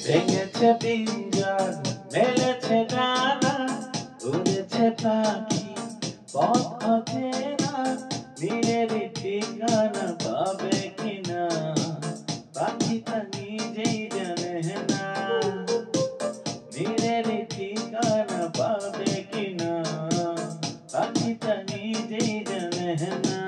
ভেঙেছে পিঞ্জর মেলেছে ডানা উড়েছে পাখি পথ অচেনা নীলের ঠিকানা পাবে কিনা পাখিটা নিজেই জানে না নীলের ঠিকানা পাবে কিনা পাখিটা নিজেই জানে না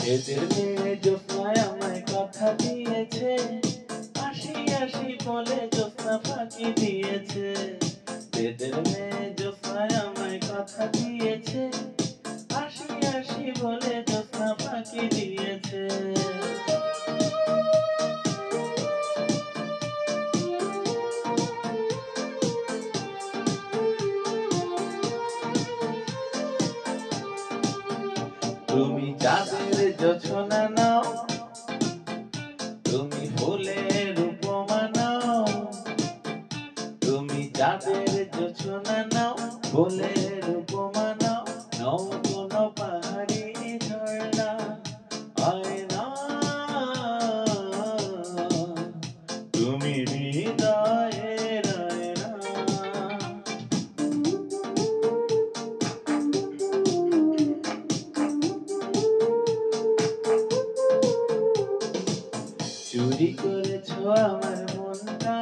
এদের মেয়ে জোৎস্নায় আমায় কথা দিয়েছে আসি আসি বলে জোৎস্না ফাঁকি দিয়েছে এদের মেয়ে জোৎস্নায় আমায় কথা দিয়েছে আসি আসি বলে জোৎস্না ফাঁকি দিয়েছে তুমি চাঁদের জোছনা নাও তুমি ফুলের উপমা নাও তুমি চাঁদের জোছনা নাও ফুলের উপমা নাও নাও কোনো পাহাড়ি ঝর্ণা হয় না তুমি হৃদয়ের আয়না চুরি করেছো আমার মনটা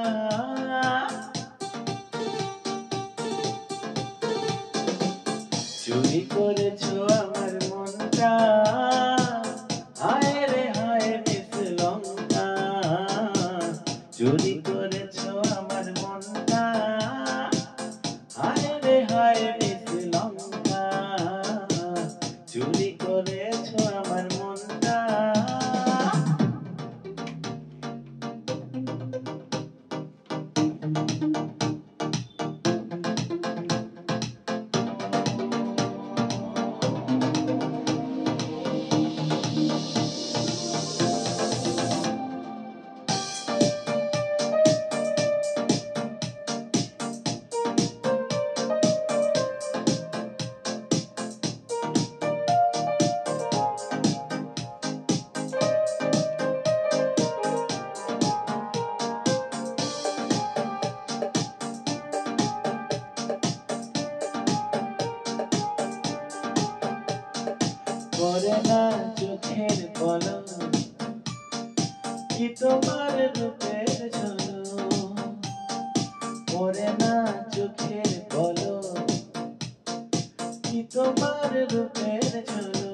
চুরি করেছো আমার মনটা হায় রে হায় মিস লঙ্কা চুরি করেছো আমার মনটা হায় রে হায় মিস লঙ্কা চুরি করেছো আমার মনটা পরে না চোখের পলক কি তোমার রূপের ঝলক পরে না চোখের পলক কি তোমার রূপের ঝলক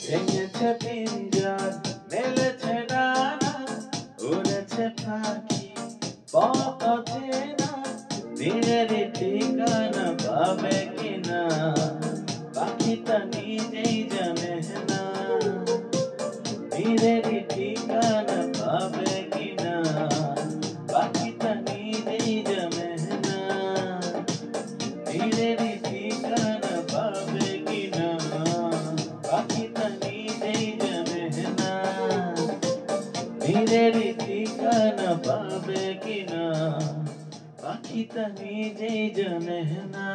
ভেঙেছে পিঞ্জর মেলেছে ডানা উড়েছে পাখি পথ অচেনা নীলের ঠিকানা পাবে কিনা পাখিটা নিজেই জানে না নীলের ঠিকানা পাবে কিনা পাখিটা নিজেই জানে না নীলের ঠিকানা পাবে কিনা পাখিটা নিজেই জানে না নীলের ঠিকানা পাবে কিনা পাখিটা নিজেই জানে না।